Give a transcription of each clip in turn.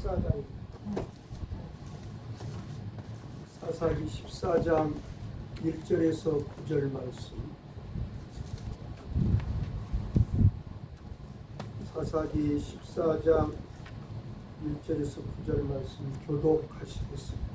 14장 사사기 14장 1절에서 9절 말씀. 사사기 14장 1절에서 9절 말씀 교독하시겠습니다.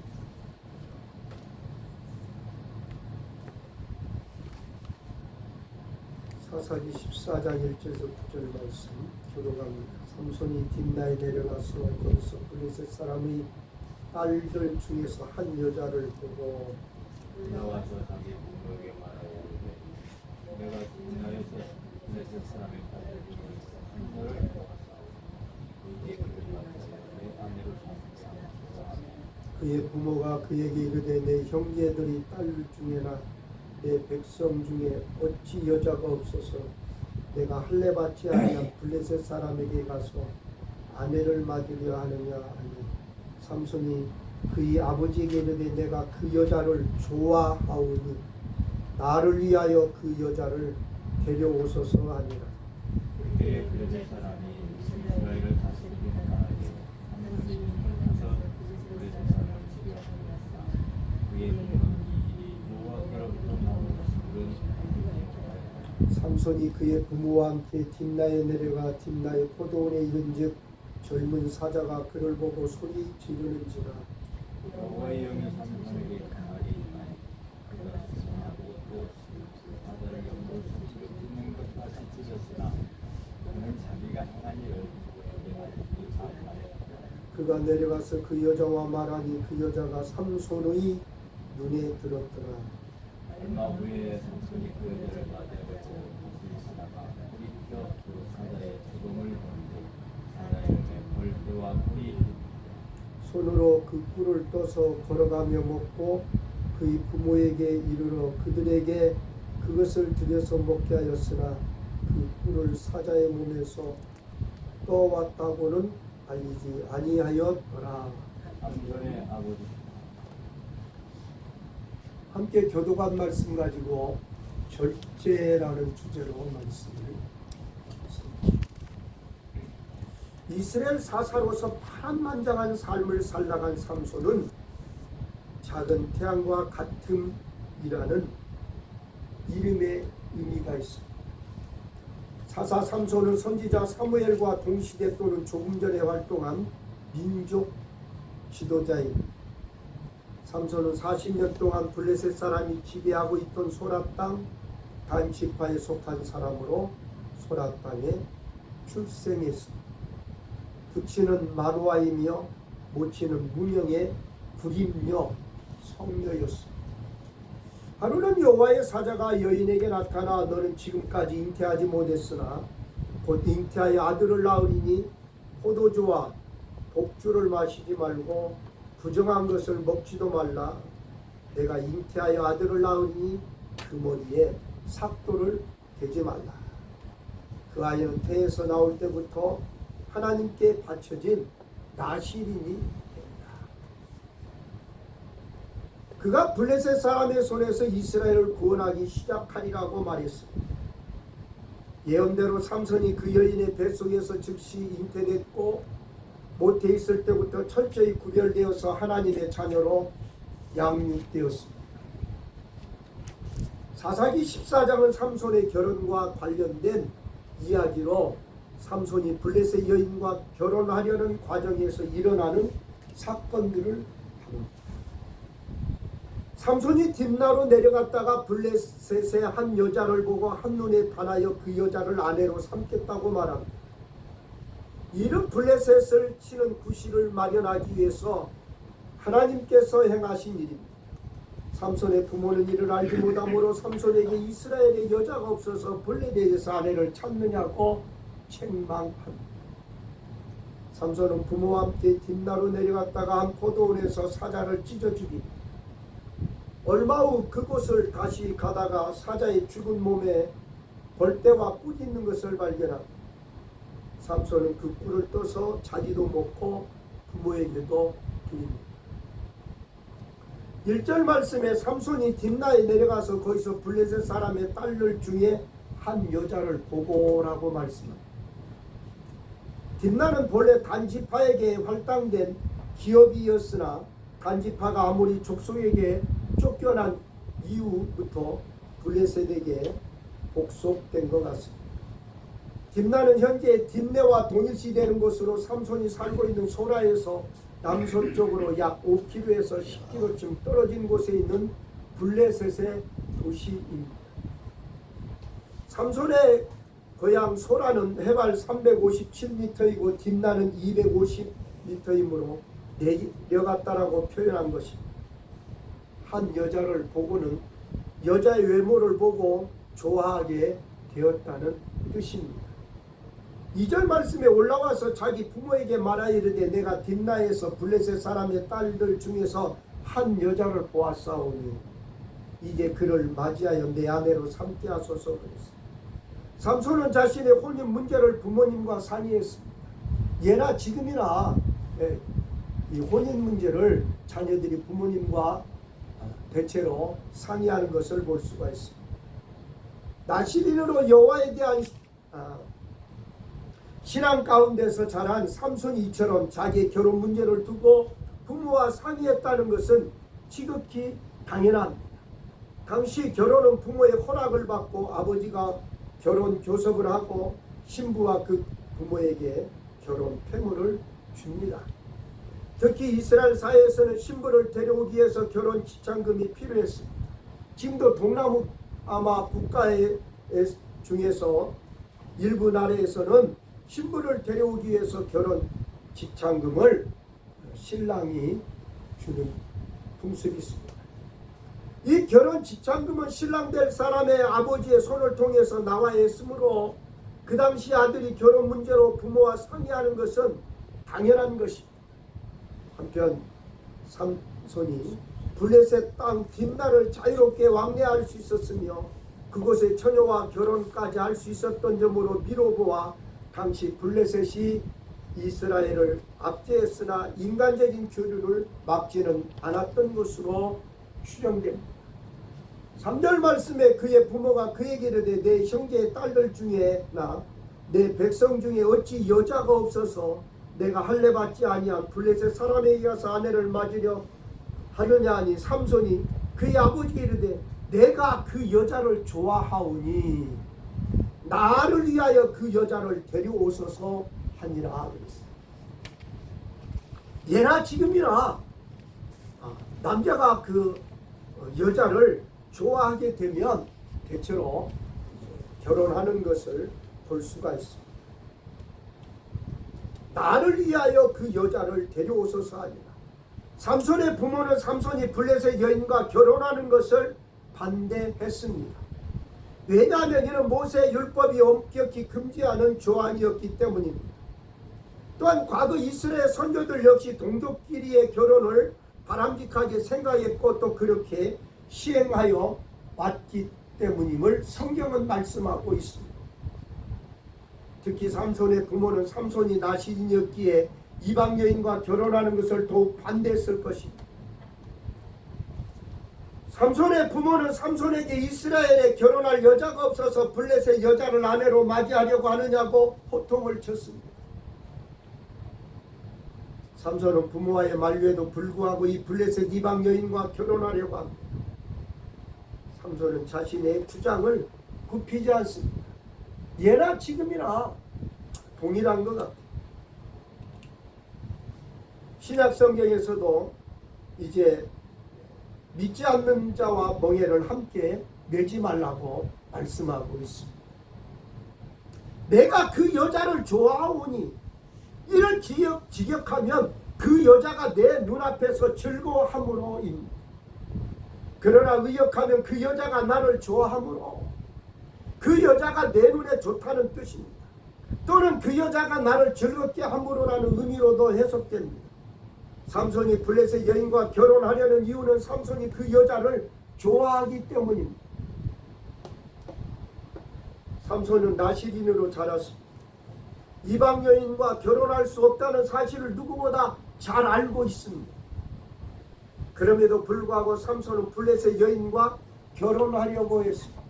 사사기 14장 1절에서 9절 말씀 교독합니다. 삼손이 딥나에 내려가서 거기서 블레셋 사람의 딸들 중에서 한 여자를 보고 나와서 자기 부모에게 말하였는데 내가 딥나에서 블레셋 사람의 딸들 중에서 한 여를 보았사오. 이게 그를 맡아서 내 아내로 삼으소서. 그의 부모가 그에게 이르되 내 형제들이 딸 중에나 내 백성 중에 어찌 여자가 없어서 내가 할례 받지 아니한 블레셋 사람에게 가서 아내를 맞으려 하느냐 하니 삼손이 그의 아버지에게 이르되 내가 그 여자를 좋아하오니 나를 위하여 그 여자를 데려오소서 하니라. 그때 블레셋 사람이 이스라엘을 다스리는 나에게 삼손이 가서 블레셋 사람을 치료하였다. 그의 부모는 이 일이 여호와께로부터 나온 것임을 알지. 삼손이 그의 부모와 함께 딥나에 내려가 딥나의 포도원에 이른즉 젊은 사자가 그를 보고 소리 지르는지라. 여호와의 영이 삼손에게 강하게 임하니 그가 손하고 또 바다를 연못 수치로 찢는 것까지 찢었으나 그는 자기가 행한 일을 누구에게 알리지 아니하였다. 그가 내려가서 그 여자와 말하니 그 여자가 삼손의 눈에 들었더라. 얼마 후에 삼손이 그 여자를 맞이하고 다시 가다가 뿌리켜 그 사자의 죽음을 보는데 사자의 눈에 벌떼와 꿀이 손으로 그 꿀을 떠서 걸어가며 먹고 그의 부모에게 이르러 그들에게 그것을 들여서 먹게 하였으나 그 꿀을 사자의 몸에서 떠왔다고는 알리지 아니하였더라. 삼손의 아버지 함께 교독한 말씀 가지고 절제라는 주제로 말씀을 했습니다. 이스라엘 사사로서 파란만장한 삶을 살아간 삼손은 작은 태양과 같음이라는 이름의 의미가 있습니다. 사사 삼손은 선지자 사무엘과 동시대 또는 조금 전에 활동한 민족 지도자입니다. 삼손은 40년 동안 블레셋 사람이 지배하고 있던 소라 땅 단 지파에 속한 사람으로 소라 땅에 출생했습니다. 부친은 마노아이며 모친은 무명의 불임녀 성녀였습니다. 하루는 여호와의 사자가 여인에게 나타나 너는 지금까지 잉태하지 못했으나 곧 잉태하여 아들을 낳으리니 포도주와 독주를 마시지 말고 부정한 것을 먹지도 말라. 내가 잉태하여 아들을 낳으니 그 머리에 삭도를 대지 말라. 그 아이는 태에서 나올 때부터 하나님께 바쳐진 나실인이 된다. 그가 블레셋 사람의 손에서 이스라엘을 구원하기 시작하리라고 말했습니다. 예언대로 삼손이 그 여인의 뱃속에서 즉시 잉태됐고 모태에 있을 때부터 철저히 구별되어서 하나님의 자녀로 양육되었습니다. 사사기 14장은 삼손의 결혼과 관련된 이야기로 삼손이 블레셋 여인과 결혼하려는 과정에서 일어나는 사건들을 다룹니다. 삼손이 딥나로 내려갔다가 블레셋의 한 여자를 보고 한눈에 반하여 그 여자를 아내로 삼겠다고 말합니다. 이런 블레셋을 치는 구실을 마련하기 위해서 하나님께서 행하신 일입니다. 삼손의 부모는 이를 알지 못하므로 삼손에게 이스라엘에 여자가 없어서 블레셋에서 아내를 찾느냐고 책망합니다. 삼손은 부모와 함께 딥나로 내려갔다가 한 포도원에서 사자를 찢어주기 얼마 후 그곳을 다시 가다가 사자의 죽은 몸에 벌떼와 꿀이 있는 것을 발견합니다. 삼손은 그 꿀을 떠서 자기도 먹고 부모에게도 드립니다. 1절 말씀에 삼손이 딥나에 내려가서 거기서 블레셋 사람의 딸들 중에 한 여자를 보고라고 말씀합니다. 딥나는 본래 단지파에게 할당된 기업이었으나 단지파가 아무리 족속에게 쫓겨난 이후부터 블레셋에게 복속된 것 같습니다. 딥나는 현재 딥네와 동일시되는 곳으로 삼손이 살고 있는 소라에서 남서쪽으로 약 5km에서 10km쯤 떨어진 곳에 있는 블레셋의 도시입니다. 삼손의 고향 소라는 해발 357m이고 딥나는 250m이므로 내려갔다라고 표현한 것입니다. 한 여자를 보고는 여자의 외모를 보고 좋아하게 되었다는 뜻입니다. 2절 말씀에 올라와서 자기 부모에게 말하여 이르되 내가 딥나에서 블레셋 사람의 딸들 중에서 한 여자를 보았사오니 이제 그를 맞이하여 내 아내로 삼게 하소서 그랬습니다. 삼손은 자신의 혼인 문제를 부모님과 상의했습니다. 예나 지금이나 이 혼인 문제를 자녀들이 부모님과 대체로 상의하는 것을 볼 수가 있습니다. 나시린으로 여호와에 대한 신앙 가운데서 자란 삼손이 이처럼 자기의 결혼 문제를 두고 부모와 상의했다는 것은 지극히 당연합니다. 당시 결혼은 부모의 허락을 받고 아버지가 결혼 교섭을 하고 신부와 그 부모에게 결혼 폐물을 줍니다. 특히 이스라엘 사회에서는 신부를 데려오기 위해서 결혼 지참금이 필요했습니다. 지금도 동남아 국가 중에서 일부 나라에서는 신부를 데려오기 위해서 결혼 지참금을 신랑이 주는 풍습이 있습니다. 이 결혼 지참금은 신랑 될 사람의 아버지의 손을 통해서 나와야 했으므로 그 당시 아들이 결혼 문제로 부모와 상의하는 것은 당연한 것입니다. 한편 삼손이 블레셋 땅 딥나를 자유롭게 왕래할 수 있었으며 그곳에 처녀와 결혼까지 할 수 있었던 점으로 미로보아 당시 블레셋이 이스라엘을 압제했으나 인간적인 교류를 막지는 않았던 것으로 추정됩니다. 3절 말씀에 그의 부모가 그에게 이르되 내 형제의 딸들 중에 내 백성 중에 어찌 여자가 없어서 내가 할례 받지 아니한 블레셋 사람에게 가서 아내를 맞으려 하느냐 하니 삼손이 그의 아버지께 이르되 내가 그 여자를 좋아하오니 나를 위하여 그 여자를 데려오소서 하니라 그랬어요. 예나 지금이나 남자가 그 여자를 좋아하게 되면 대체로 결혼하는 것을 볼 수가 있습니다. 나를 위하여 그 여자를 데려오소서 하니라. 삼손의 부모는 삼손이 블레셋 여인과 결혼하는 것을 반대했습니다. 왜냐하면 이는 모세의 율법이 엄격히 금지하는 조항이었기 때문입니다. 또한 과거 이스라엘 선조들 역시 동족끼리의 결혼을 바람직하게 생각했고 또 그렇게 시행하여 왔기 때문임을 성경은 말씀하고 있습니다. 특히 삼손의 부모는 삼손이 나시린이었기에 이방 여인과 결혼하는 것을 더욱 반대했을 것입니다. 삼손의 부모는 삼손에게 이스라엘에 결혼할 여자가 없어서 블레셋 여자를 아내로 맞이하려고 하느냐고 호통을 쳤습니다. 삼손은 부모와의 만류에도 불구하고 이 블레셋 이방 여인과 결혼하려고 합니다. 삼손은 자신의 주장을 굽히지 않습니다. 예나 지금이나 동일한 것 같아요. 신약 성경에서도 이제 믿지 않는 자와 멍에를 함께 매지 말라고 말씀하고 있습니다. 내가 그 여자를 좋아하오니 이를 직역하면 그 여자가 내 눈앞에서 즐거워함으로입니다. 그러나 의역하면 그 여자가 나를 좋아함으로 그 여자가 내 눈에 좋다는 뜻입니다. 또는 그 여자가 나를 즐겁게 함으로라는 의미로도 해석됩니다. 삼손이 블레셋 여인과 결혼하려는 이유는 삼손이 그 여자를 좋아하기 때문입니다. 삼손은 나시린으로 자랐습니다. 이방 여인과 결혼할 수 없다는 사실을 누구보다 잘 알고 있습니다. 그럼에도 불구하고 삼손은 블레셋 여인과 결혼하려고 했습니다.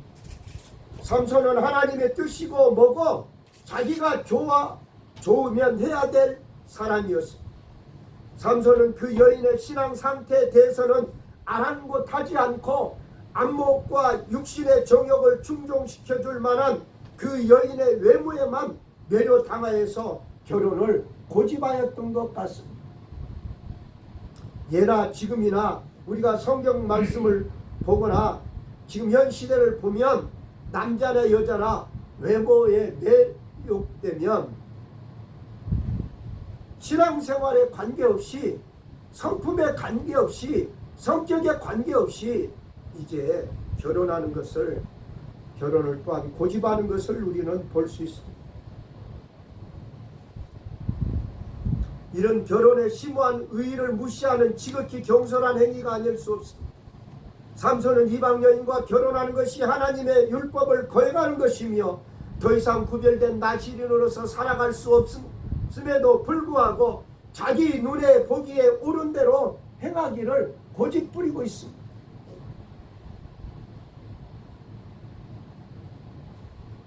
삼손은 하나님의 뜻이고 뭐고 자기가 좋으면 해야 될 사람이었습니다. 삼손은 그 여인의 신앙 상태에 대해서는 아랑곳하지 않고 안목과 육신의 정욕을 충족시켜 줄 만한 그 여인의 외모에만 매료당하여서 결혼을 고집하였던 것 같습니다. 예나 지금이나 우리가 성경 말씀을 보거나 지금 현 시대를 보면 남자나 여자나 외모에 매혹되면 신앙생활에 관계없이, 성품에 관계없이, 성격에 관계없이 이제 결혼을 또한 고집하는 것을 우리는 볼 수 있습니다. 이런 결혼에 심오한 의의를 무시하는 지극히 경솔한 행위가 아닐 수 없습니다. 삼손은 이방 여인과 결혼하는 것이 하나님의 율법을 거역하는 것이며 더 이상 구별된 나시린으로서 살아갈 수 없음에도 불구하고 자기 눈에 보기에 옳은 대로 행하기를 고집부리고 있습니다.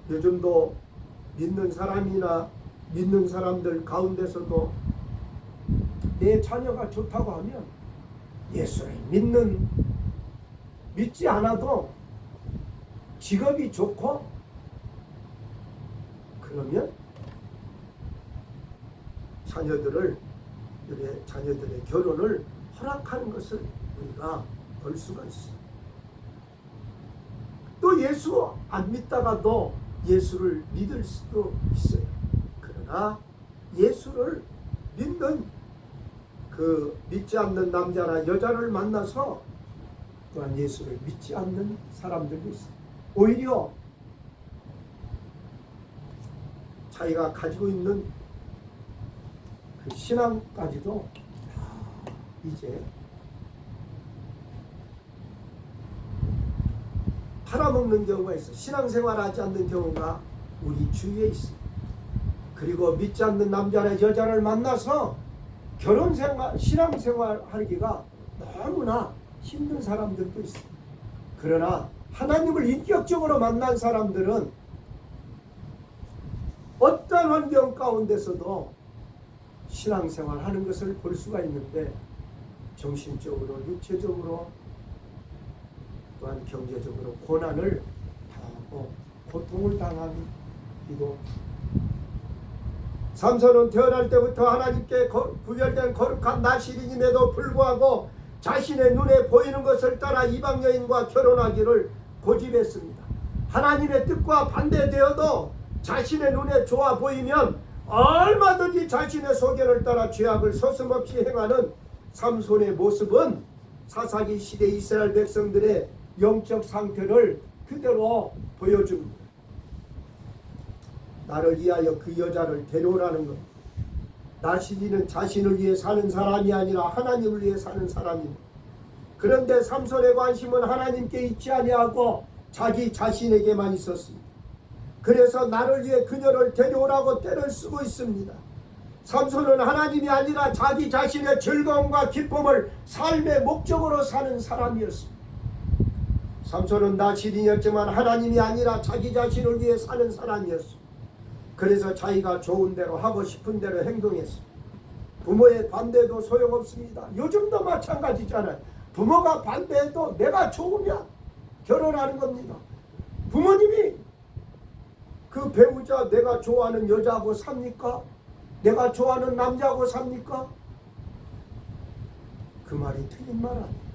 요즘도 믿는 사람이나 믿는 사람들 가운데서도 내 자녀가 좋다고 하면 예수를 믿지 않아도 직업이 좋고 그러면 자녀들의 결혼을 허락하는 것을 우리가 볼 수가 있어요. 또 예수 안 믿다가도 예수를 믿을 수도 있어요. 그러나 예수를 믿지 않는 남자나 여자를 만나서 또한 예수를 믿지 않는 사람들도 있어요. 오히려 자기가 가지고 있는 그 신앙까지도 다 이제 팔아먹는 경우가 있어. 신앙생활하지 않는 경우가 우리 주위에 있어. 그리고 믿지 않는 남자나 여자를 만나서 신앙생활 하기가 너무나 힘든 사람들도 있어. 그러나 하나님을 인격적으로 만난 사람들은 어떤 환경 가운데서도 신앙생활 하는 것을 볼 수가 있는데 정신적으로, 육체적으로 또한 경제적으로 고난을 당하고 고통을 당하기도. 삼손은 태어날 때부터 하나님께 구별된 거룩한 나시린임에도 불구하고 자신의 눈에 보이는 것을 따라 이방 여인과 결혼하기를 고집했습니다. 하나님의 뜻과 반대되어도 자신의 눈에 좋아 보이면 얼마든지 자신의 소견을 따라 죄악을 서슴없이 행하는 삼손의 모습은 사사기 시대 이스라엘 백성들의 영적 상태를 그대로 보여줍니다. 나를 위하여 그 여자를 데려오라는 것. 나시린은 자신을 위해 사는 사람이 아니라 하나님을 위해 사는 사람입니다. 그런데 삼손의 관심은 하나님께 있지 아니하고 자기 자신에게만 있었습니다. 그래서 나를 위해 그녀를 데려오라고 때를 쓰고 있습니다. 삼손은 하나님이 아니라 자기 자신의 즐거움과 기쁨을 삶의 목적으로 사는 사람이었습니다. 삼손은 나시린이었지만 하나님이 아니라 자기 자신을 위해 사는 사람이었습니다. 그래서 자기가 좋은 대로 하고 싶은 대로 행동했습니다. 부모의 반대도 소용없습니다. 요즘도 마찬가지잖아요. 부모가 반대해도 내가 좋으면 결혼하는 겁니다. 부모님이 그 배우자 내가 좋아하는 여자하고 삽니까? 내가 좋아하는 남자하고 삽니까? 그 말이 틀린 말 아니에요.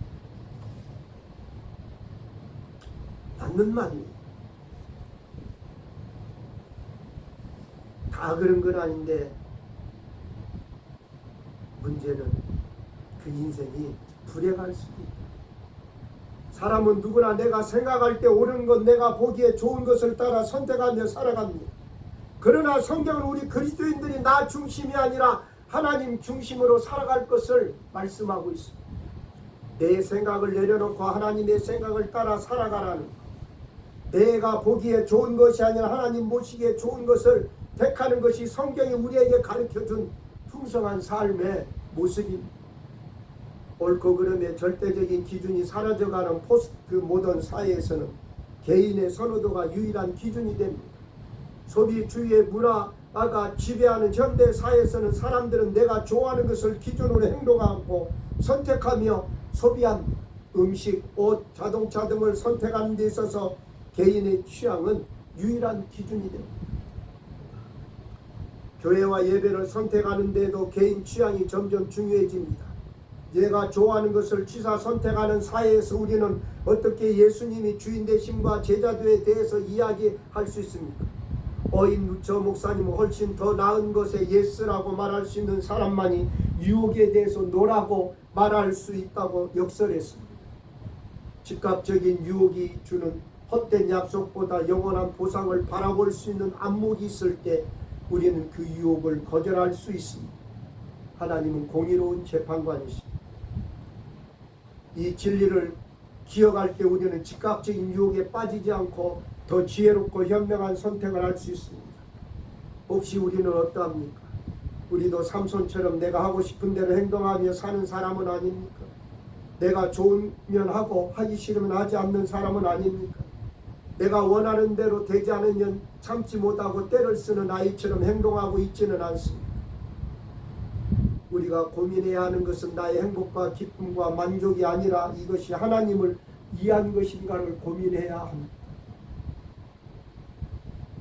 맞는 말이에요. 다 그런 건 아닌데 문제는 그 인생이 불행할 수도 있다. 사람은 누구나 내가 생각할 때 옳은 것, 내가 보기에 좋은 것을 따라 선택하며 살아갑니다. 그러나 성경은 우리 그리스도인들이 나 중심이 아니라 하나님 중심으로 살아갈 것을 말씀하고 있습니다. 내 생각을 내려놓고 하나님의 생각을 따라 살아가라는 것. 내가 보기에 좋은 것이 아니라 하나님 보시기에 좋은 것을 택하는 것이 성경이 우리에게 가르쳐준 풍성한 삶의 모습입니다. 옳고 그름의 절대적인 기준이 사라져가는 포스트 모던 사회에서는 개인의 선호도가 유일한 기준이 됩니다. 소비주의의 문화 지배하는 현대 사회에서는 사람들은 내가 좋아하는 것을 기준으로 행동하고 선택하며 소비한 음식, 옷, 자동차 등을 선택하는 데 있어서 개인의 취향은 유일한 기준이 됩니다. 교회와 예배를 선택하는 데도 개인 취향이 점점 중요해집니다. 내가 좋아하는 것을 취사 선택하는 사회에서 우리는 어떻게 예수님이 주인 되심과 제자도에 대해서 이야기할 수 있습니까? 어인 루처 목사님은 훨씬 더 나은 것에 예스라고 말할 수 있는 사람만이 유혹에 대해서 노라고 말할 수 있다고 역설했습니다. 즉각적인 유혹이 주는 헛된 약속보다 영원한 보상을 바라볼 수 있는 안목이 있을 때 우리는 그 유혹을 거절할 수 있습니다. 하나님은 공의로운 재판관이십니다. 이 진리를 기억할 때 우리는 즉각적인 유혹에 빠지지 않고 더 지혜롭고 현명한 선택을 할 수 있습니다. 혹시 우리는 어떠합니까? 우리도 삼손처럼 내가 하고 싶은 대로 행동하며 사는 사람은 아닙니까? 내가 좋으면 하고 하기 싫으면 하지 않는 사람은 아닙니까? 내가 원하는 대로 되지 않으면 참지 못하고 때를 쓰는 아이처럼 행동하고 있지는 않습니다. 우리가 고민해야 하는 것은 나의 행복과 기쁨과 만족이 아니라 이것이 하나님을 위한 것인가를 고민해야 합니다.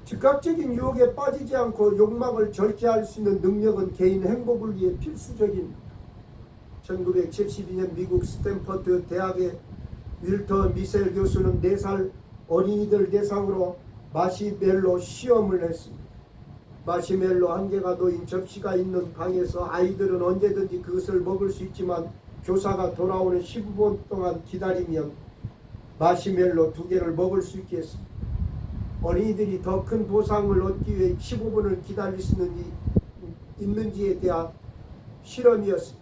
즉각적인 유혹에 빠지지 않고 욕망을 절제할 수 있는 능력은 개인 행복을 위해 필수적입니다. 1972년 미국 스탠퍼드 대학의 윌터 미셀 교수는 4살 어린이들 대상으로 마시멜로 시험을 했습니다. 마시멜로 한 개가 놓인 접시가 있는 방에서 아이들은 언제든지 그것을 먹을 수 있지만 교사가 돌아오는 15분 동안 기다리면 마시멜로 2개를 먹을 수 있게 했습니다. 어린이들이 더 큰 보상을 얻기 위해 15분을 기다릴 수 있는지에 대한 실험이었습니다.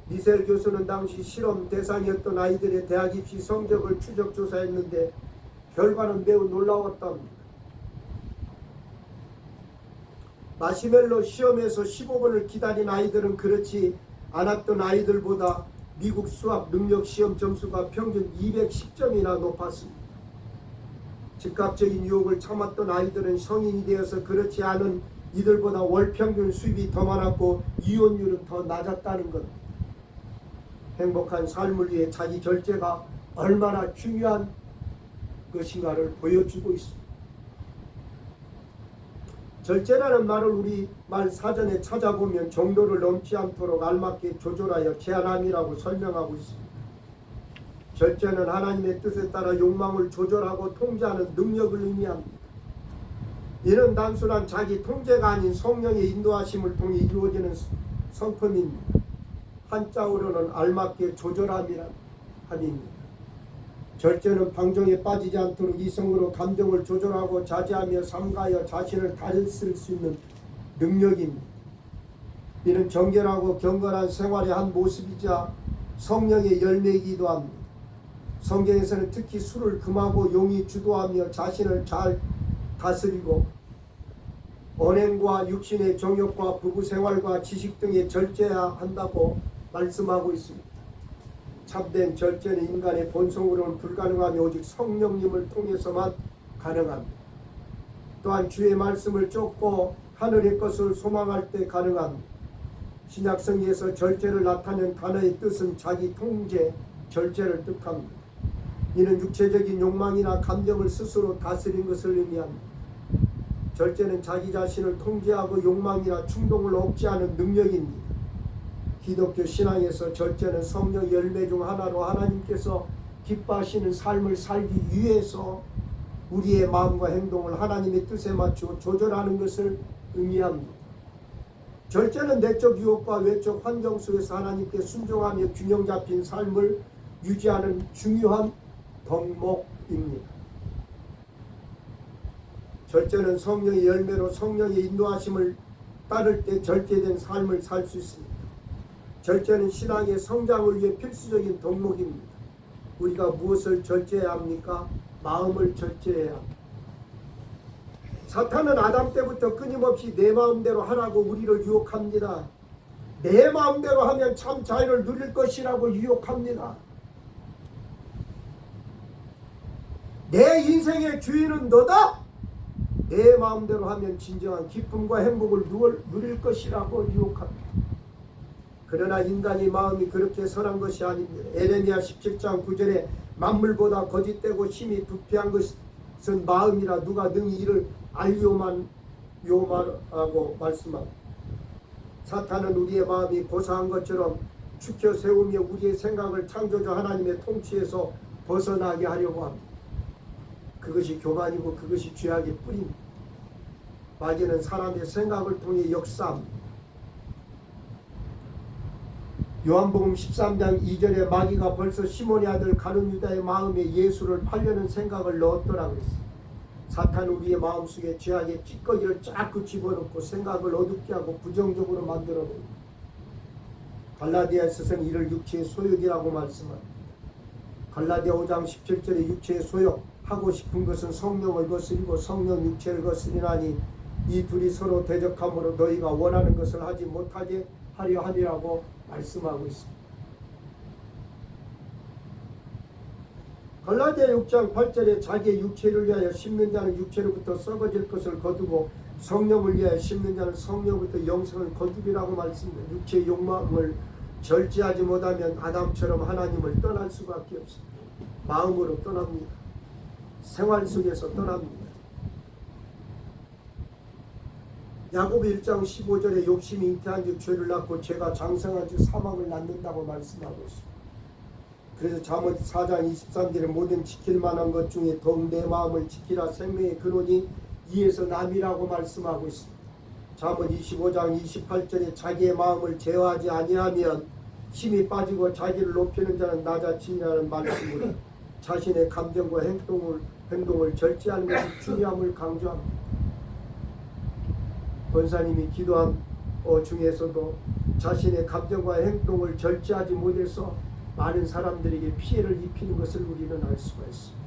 미셀 교수는 당시 실험 대상이었던 아이들의 대학 입시 성적을 추적 조사했는데 결과는 매우 놀라웠답니다. 마시멜로 시험에서 15분을 기다린 아이들은 그렇지 않았던 아이들보다 미국 수학 능력 시험 점수가 평균 210점이나 높았습니다. 즉각적인 유혹을 참았던 아이들은 성인이 되어서 그렇지 않은 이들보다 월 평균 수입이 더 많았고 이혼율은 더 낮았다는 것. 행복한 삶을 위해 자기 절제가 얼마나 중요한 것인가를 보여주고 있습니다. 절제라는 말을 우리말 사전에 찾아보면 정도를 넘지 않도록 알맞게 조절하여 제한함이라고 설명하고 있습니다. 절제는 하나님의 뜻에 따라 욕망을 조절하고 통제하는 능력을 의미합니다. 이는 단순한 자기 통제가 아닌 성령의 인도하심을 통해 이루어지는 성품입니다. 한자어로는 알맞게 조절함이란 함입니다. 절제는 방종에 빠지지 않도록 이성으로 감정을 조절하고 자제하며 삼가하여 자신을 다스릴 수 있는 능력입니다. 이는 정결하고 경건한 생활의 한 모습이자 성령의 열매이기도 합니다. 성경에서는 특히 술을 금하고 용이 주도하며 자신을 잘 다스리고 언행과 육신의 정욕과 부부생활과 지식 등에 절제해야 한다고 말씀하고 있습니다. 참된 절제는 인간의 본성으로는 불가능하며 오직 성령님을 통해서만 가능합니다. 또한 주의 말씀을 쫓고 하늘의 것을 소망할 때 가능합니다. 신약성경에서 절제를 나타낸 단어의 뜻은 자기 통제, 절제를 뜻합니다. 이는 육체적인 욕망이나 감정을 스스로 다스린 것을 의미합니다. 절제는 자기 자신을 통제하고 욕망이나 충동을 억제하는 능력입니다. 기독교 신앙에서 절제는 성령 열매 중 하나로 하나님께서 기뻐하시는 삶을 살기 위해서 우리의 마음과 행동을 하나님의 뜻에 맞추어 조절하는 것을 의미합니다. 절제는 내적 유혹과 외적 환경 속에서 하나님께 순종하며 균형 잡힌 삶을 유지하는 중요한 덕목입니다. 절제는 성령의 열매로 성령의 인도하심을 따를 때 절제된 삶을 살 수 있습니다. 절제는 신앙의 성장을 위해 필수적인 덕목입니다. 우리가 무엇을 절제해야 합니까? 마음을 절제해야 합니다. 사탄은 아담 때부터 끊임없이 내 마음대로 하라고 우리를 유혹합니다. 내 마음대로 하면 참 자유를 누릴 것이라고 유혹합니다. 내 인생의 주인은 너다. 내 마음대로 하면 진정한 기쁨과 행복을 누릴 것이라고 유혹합니다. 그러나 인간의 마음이 그렇게 선한 것이 아닙니다. 에레미야 17장 9절에 만물보다 거짓되고 심히 부패한 것은 마음이라 누가 능히 이를 알리오마라고 말씀합니다. 사탄은 우리의 마음이 고사한 것처럼 축혀 세우며 우리의 생각을 창조주 하나님의 통치에서 벗어나게 하려고 합니다. 그것이 교만이고 그것이 죄악의 뿌리입니다. 마귀는 사람의 생각을 통해 역사합니다. 요한복음 13장 2절에 마귀가 벌써 시몬의 아들 가룟 유다의 마음에 예수를 팔려는 생각을 넣었더라고 했어요. 사탄은 우리의 마음속에 죄악의 찌꺼기를 자꾸 집어넣고 생각을 어둡게 하고 부정적으로 만들어냅니다. 갈라디아서는 이를 육체의 소욕이라고 말씀합니다. 갈라디아 5장 17절에 육체의 소욕, 하고 싶은 것은 성령을 거스리고 성령 육체를 거스리나니 이 둘이 서로 대적함으로 너희가 원하는 것을 하지 못하게 하려 하리라고 말씀하고 있습니다. 갈라디아 6장 8절에 자기의 육체를 위하여 심는 자는 육체로부터 썩어질 것을 거두고 성령을 위하여 심는 자는 성령부터 영생을 거두리라고 말씀합니다. 육체의 욕망을 절제하지 못하면 아담처럼 하나님을 떠날 수밖에 없습니다. 마음으로 떠납니다. 생활 속에서 떠납니다. 야고보 1장 15절에 욕심이 잉태한 즉 죄를 낳고 죄가 장성한 즉 사망을 낳는다고 말씀하고 있습니다. 그래서 잠언 4장 23절에 모든 지킬 만한 것 중에 더욱 내 마음을 지키라 생명의 근원이 이에서 남이라고 말씀하고 있습니다. 잠언 25장 28절에 자기의 마음을 제어하지 아니하면 힘이 빠지고 자기를 높이는 자는 낮아지리라는 말씀으로 자신의 감정과 행동을 절제하는 것이 중요함을 강조합니다. 권사님이 기도한 중에서도 자신의 감정과 행동을 절제하지 못해서 많은 사람들에게 피해를 입히는 것을 우리는 알 수가 있습니다.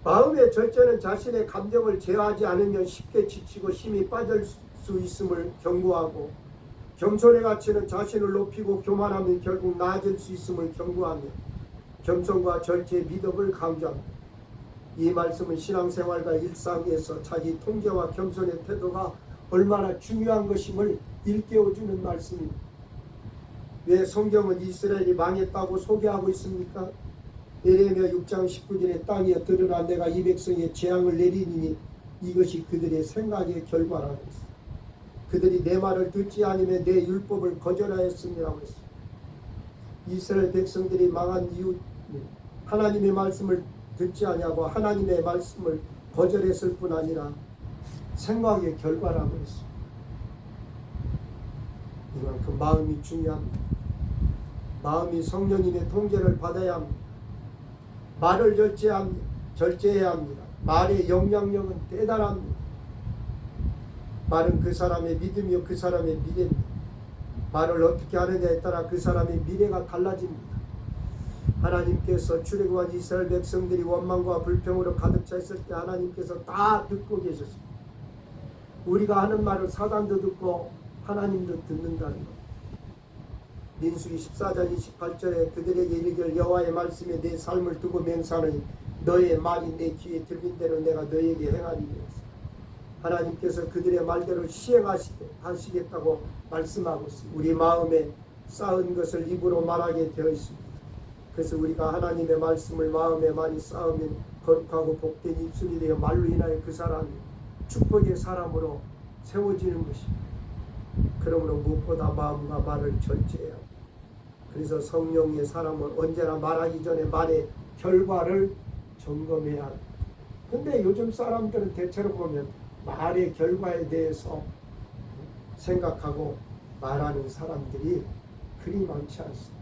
마음의 절제는 자신의 감정을 제어하지 않으면 쉽게 지치고 힘이 빠질 수 있음을 경고하고, 겸손의 가치는 자신을 높이고 교만하면 결국 나아질 수 있음을 경고하며 겸손과 절제의 미덕을 강조합니다. 이 말씀은 신앙생활과 일상에서 자기 통제와 겸손의 태도가 얼마나 중요한 것임을 일깨워주는 말씀입니다. 왜 성경은 이스라엘이 망했다고 소개하고 있습니까? 예레미야 6장 19절에 땅이여 들으라 내가 이 백성의 재앙을 내리니 이것이 그들의 생각의 결과라고 했습니다. 그들이 내 말을 듣지 않으면 내 율법을 거절하였음이라고 했습니다. 이스라엘 백성들이 망한 이유 하나님의 말씀을 듣지 아니하고 하나님의 말씀을 거절했을 뿐 아니라 생각의 결과라고 했습니다. 이만큼 마음이 중요합니다. 마음이 성령님의 통제를 받아야 합니다. 말을 절제해야 합니다. 말의 영향력은 대단합니다. 말은 그 사람의 믿음이요 그 사람의 미래입니다. 말을 어떻게 하느냐에 따라 그 사람의 미래가 달라집니다. 하나님께서 출애굽한 이스라엘 백성들이 원망과 불평으로 가득 차 있을 때 하나님께서 다 듣고 계셨습니다. 우리가 하는 말을 사단도 듣고 하나님도 듣는다는 것. 민수기 14장 28절에 그들에게 이르기를 여호와의 말씀에 내 삶을 두고 맹세하노니 너의 말이 내 귀에 들린 대로 내가 너에게 행하리니. 하나님께서 그들의 말대로 시행하시겠다고 말씀하고 있습니다. 우리 마음에 쌓은 것을 입으로 말하게 되어 있습니다. 그래서 우리가 하나님의 말씀을 마음에 많이 쌓으면 거룩하고 복된 입술이 되어 말로 인하여 그 사람이 축복의 사람으로 세워지는 것입니다. 그러므로 무엇보다 마음과 말을 절제해야 합니다. 그래서 성령의 사람은 언제나 말하기 전에 말의 결과를 점검해야 합니다. 근데 요즘 사람들은 대체로 보면 말의 결과에 대해서 생각하고 말하는 사람들이 그리 많지 않습니다.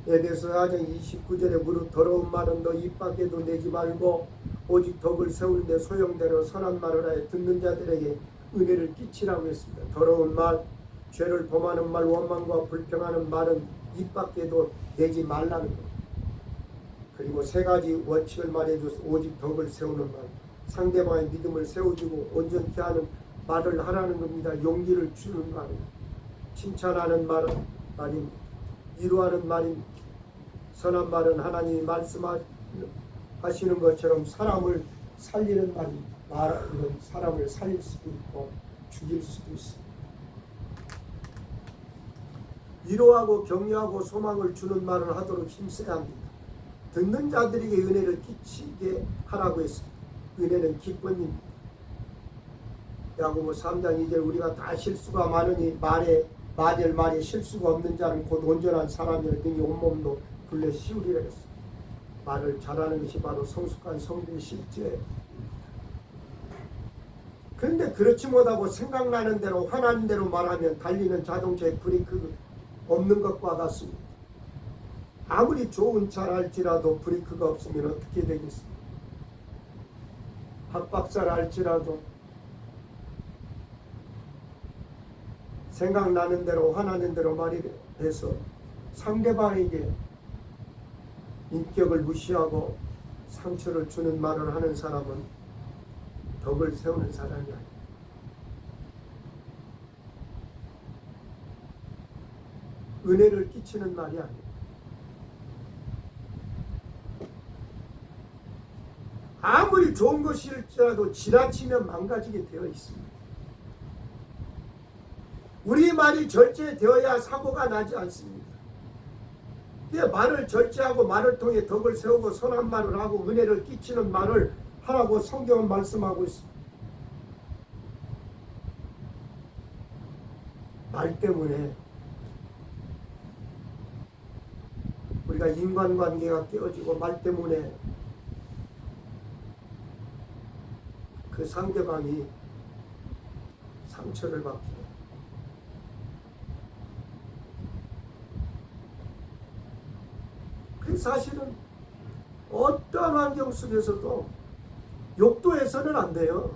에베소 4장 29절에 무릇 더러운 말은 너 입 밖에도 내지 말고 오직 덕을 세우는데 소용대로 선한 말을 하여 듣는 자들에게 은혜를 끼치라고 했습니다. 더러운 말, 죄를 범하는 말, 원망과 불평하는 말은 입 밖에도 내지 말라는 것. 그리고 세 가지 원칙을 말해줘서 오직 덕을 세우는 말, 상대방의 믿음을 세워주고 온전케 하는 말을 하라는 겁니다. 용기를 주는 말입니다. 칭찬하는 말입니다. 위로하는 말입니다. 선한 말은 하나님이 말씀하시는 것처럼 사람을 살리는 말은 사람을 살릴 수도 있고 죽일 수도 있습니다. 위로하고 격려하고 소망을 주는 말을 하도록 힘써야 합니다. 듣는 자들에게 은혜를 끼치게 하라고 했습니다. 은혜는 기쁨입니다. 야고보 3장 2절 우리가 다 실수가 많으니 말될 말에 실수가 없는 자는 곧 온전한 사람이라 등이 온몸도 굴레 씌우리라 했습니다. 말을 잘하는 것이 바로 성숙한 성도의 실제. 그런데 그렇지 못하고 생각나는 대로 화나는 대로 말하면 달리는 자동차에 브레이크 없는 것과 같습니다. 아무리 좋은 차랄지라도 브레이크가 없으면 어떻게 되겠습니까? 합박사랄지라도 생각나는 대로 화나는 대로 말해서 상대방에게 인격을 무시하고 상처를 주는 말을 하는 사람은 덕을 세우는 사람이 아니다. 은혜를 끼치는 말이 아니다. 아무리 좋은 것일지라도 지나치면 망가지게 되어 있습니다. 우리 말이 절제되어야 사고가 나지 않습니다. 말을 절제하고 말을 통해 덕을 세우고 선한 말을 하고 은혜를 끼치는 말을 하라고 성경은 말씀하고 있습니다. 말 때문에 우리가 인간관계가 깨어지고 말 때문에 그 상대방이 상처를 받게 돼요. 그 사실은 어떠한 환경 속에서도 욕도 해서는 안 돼요.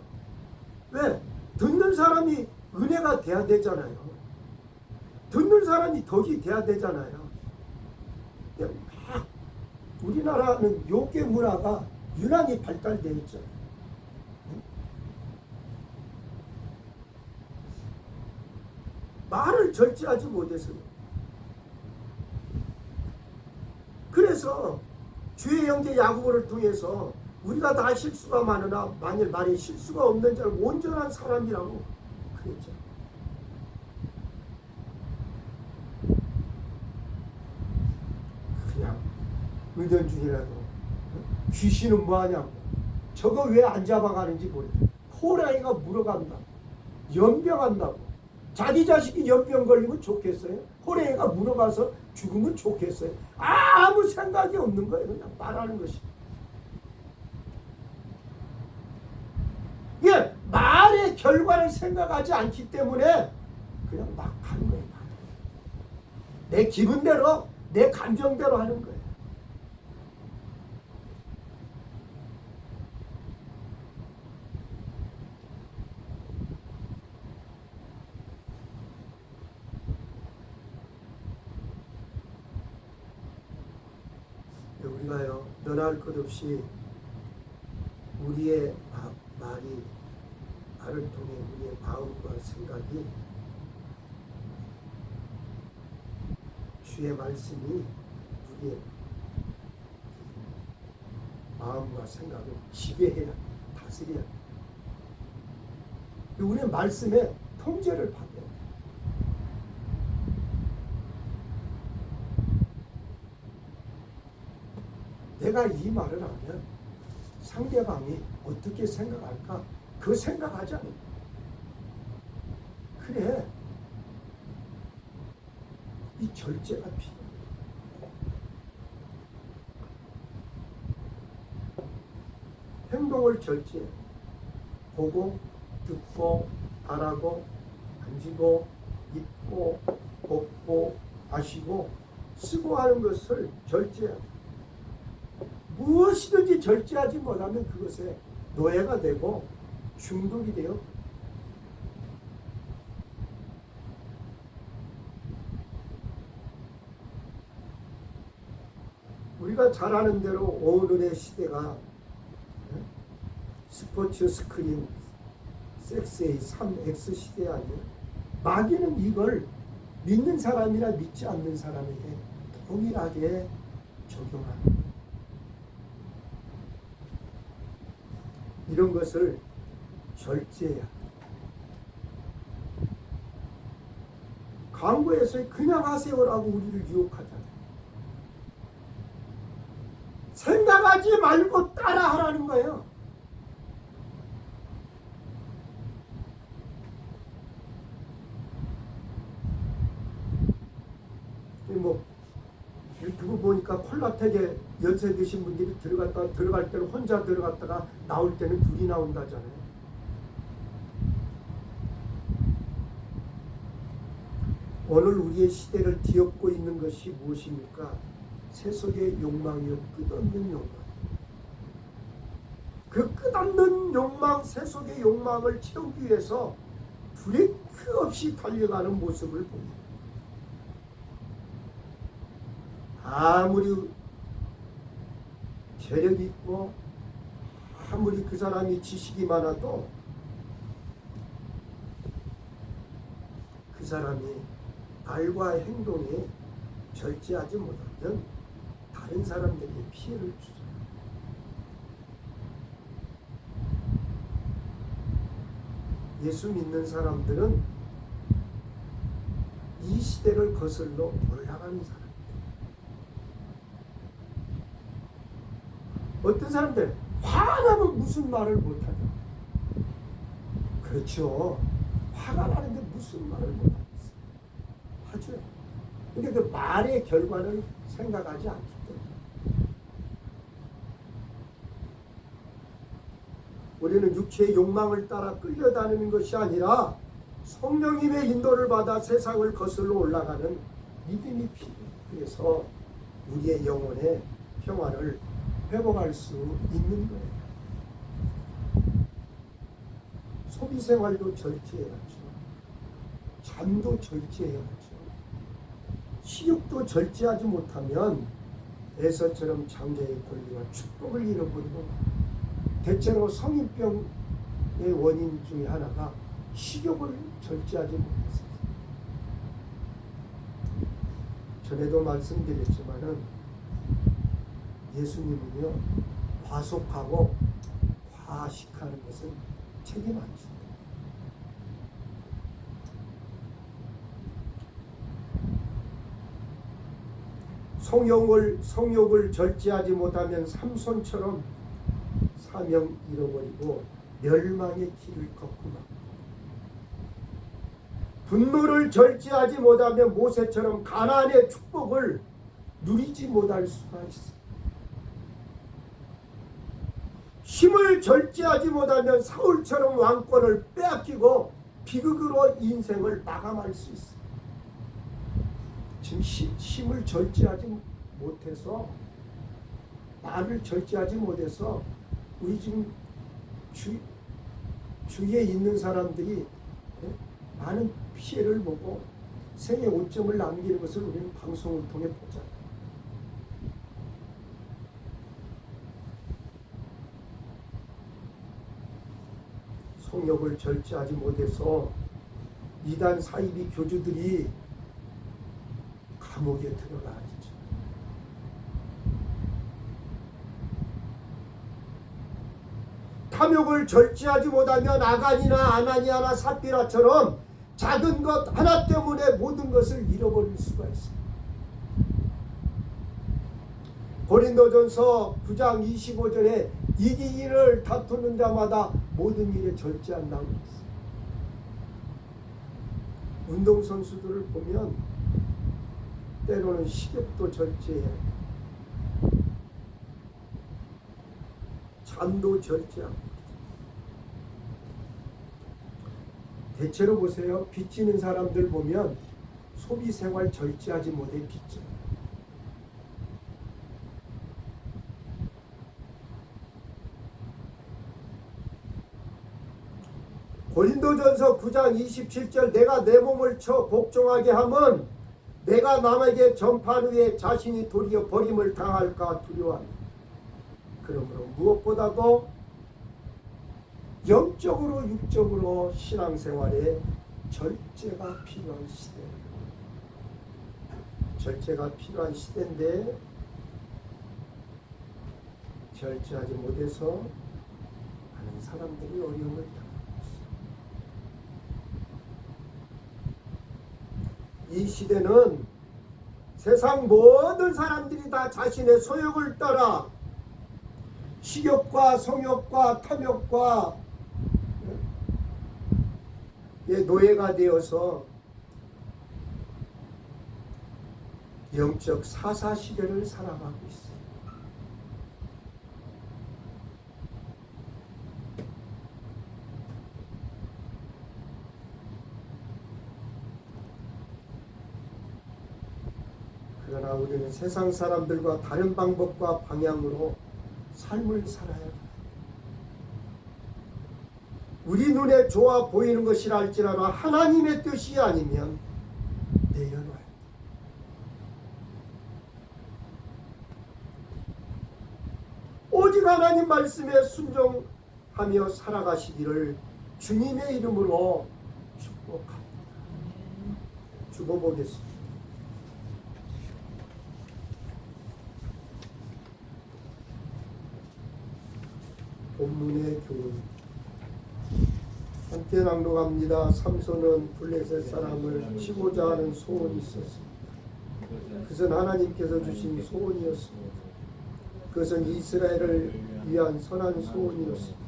왜? 듣는 사람이 은혜가 돼야 되잖아요. 듣는 사람이 덕이 돼야 되잖아요. 막 우리나라는 욕의 문화가 유난히 발달되어 있죠. 말을 절제하지 못해서요. 그래서 주의 형제 야고보를 통해서 우리가 다 실수가 많으나 만일 말에 실수가 없는 자는 온전한 사람이라고 그랬죠. 그냥 은연중이라도 귀신은 뭐하냐고 저거 왜 안 잡아가는지 모르겠다. 호랑이가 물어간다. 연병한다고. 자기 자식이 연병 걸리면 좋겠어요? 호랑이가 물어가서 죽으면 좋겠어요? 아무 생각이 없는 거예요. 그냥 말하는 것이. 예, 말의 결과를 생각하지 않기 때문에 그냥 막 하는 거예요. 내 기분대로, 내 감정대로 하는 거예요. 우리가요, 너나 것 없이 우리의 말을 통해 우리의 마음과 생각이 주의 말씀이 우리의 마음과 생각을 지배해야 다스려야 우리의 말씀에 통제를 받아야 돼. 내가 이 말을 하면 상대방이 어떻게 생각할까? 그 생각하지 않아. 그래. 이 절제가 필요해. 행동을 절제해. 보고, 듣고, 바라고, 만지고, 입고, 걷고, 마시고, 쓰고 하는 것을 절제해. 무엇이든지 절제하지 못하면 그것에 노예가 되고 중독이 돼요. 우리가 잘 아는 대로 오늘의 시대가 스포츠 스크린, 섹스의 3X 시대 아니에요. 마귀는 이걸 믿는 사람이나 믿지 않는 사람에게 동일하게 적용하는 거예요. 이런 것을 절제해야 돼요. 광고에서 그냥 하세요라고 우리를 유혹하잖아요. 생각하지 말고 따라하라는 거예요. 뭐 유튜브 보니까 콜라텍에 연세 드신 분들이 들어갈 때는 혼자 들어갔다가 나올 때는 둘이 나온다잖아요. 오늘 우리의 시대를 뒤엎고 있는 것이 무엇입니까? 세속의 욕망이요, 끝없는 욕망. 그 끝없는 욕망, 세속의 욕망을 채우기 위해서 브레이크 없이 달려가는 모습을 봅니다. 아무리 재력이 있고 아무리 그 사람이 지식이 많아도 그 사람이 말과 행동에 절제하지 못하면 다른 사람들에게 피해를 주죠. 예수 믿는 사람들은 이 시대를 거슬러 올라가는 사람. 어떤 사람들 화가 나면 무슨 말을 못하죠. 그렇죠. 화가 나는데 무슨 말을 못하겠어요. 하죠. 그러니까 그 말의 결과를 생각하지 않기 때문에. 우리는 육체의 욕망을 따라 끌려다니는 것이 아니라 성령님의 인도를 받아 세상을 거슬러 올라가는 믿음이 필요해요. 그래서 우리의 영혼의 평화를 회복할 수 있는 거예요. 소비 생활도 절제해야죠. 잠도 절제해야죠. 식욕도 절제하지 못하면 에서처럼 장자의 권리와 축복을 잃어버리고, 대체로 성인병의 원인 중에 하나가 식욕을 절제하지 못했어요. 전에도 말씀드렸지만은 예수님은요, 과속하고 과식하는 것은 책임 안 집니다. 성욕을 절제하지 못하면 삼손처럼 사명 잃어버리고 멸망의 길을 걷구나. 분노를 절제하지 못하면 모세처럼 가나안의 축복을 누리지 못할 수가 있어. 힘을 절제하지 못하면 사울처럼 왕권을 빼앗기고 비극으로 인생을 마감할 수 있어. 지금 힘을 절제하지 못해서, 말을 절제하지 못해서 우리 지금 주위에 있는 사람들이 많은 피해를 보고 생애 오점을 남기는 것을 우리는 방송을 통해 보잖아요. 성욕을 절제하지 못해서 이단 사이비 교주들이 감옥에 들어가죠. 탐욕을 절제하지 못하면 아간이나 아나니아나 삽비라처럼 작은 것 하나 때문에 모든 것을 잃어버릴 수가 있습니다. 고린도전서 9장 25절에 이기기를 다투는 자마다 모든 일에 절제한다고 했어요. 운동선수들을 보면 때로는 식욕도 절제해야 해요. 잠도 절제하고. 대체로 보세요. 빚지는 사람들 보면 소비생활 절제하지 못해 빚져요. 고린도전서 9장 27절 내가 내 몸을 쳐 복종하게 하면 내가 남에게 전파한 후에 자신이 도리어 버림을 당할까 두려워합니다. 그러므로 무엇보다도 영적으로 육적으로 신앙생활에 절제가 필요한 시대. 절제가 필요한 시대인데 절제하지 못해서 많은 사람들이 어려움을 당하고 있습니다. 이 시대는 세상 모든 사람들이 다 자신의 소욕을 따라 식욕과 성욕과 탐욕과 노예가 되어서 영적 사사 시대를 살아가고 있어요. 그러나 우리는 세상 사람들과 다른 방법과 방향으로 삶을 살아야 합니다. 우리 눈에 좋아 보이는 것이라 할지라도 하나님의 뜻이 아니면 내려놔야 합니다. 오직 하나님 말씀에 순종하며 살아가시기를 주님의 이름으로 축복합니다. 죽어보겠습니다. 본문의 교훈 함께 낭독합니다. 삼손은 블레셋 사람을 치고자 하는 소원이 있었습니다. 그것은 하나님께서 주신 소원이었습니다. 그것은 이스라엘을 위한 선한 소원이었습니다.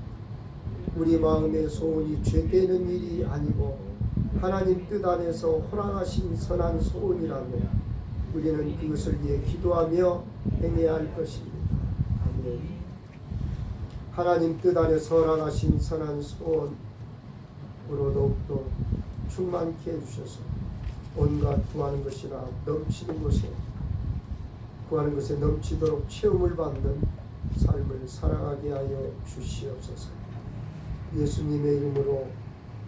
우리 마음의 소원이 죄되는 일이 아니고 하나님 뜻 안에서 허락하신 선한 소원이라면 우리는 그것을 위해 기도하며 행해야 할 것입니다. 아멘. 하나님 뜻 안에서 허락하신 선한 소원으로 더욱더 충만케 해주셔서 온갖 구하는 것이나 넘치는 것에 구하는 것에 넘치도록 체험을 받는 삶을 살아가게 하여 주시옵소서. 예수님의 이름으로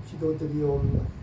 기도드리옵나이다.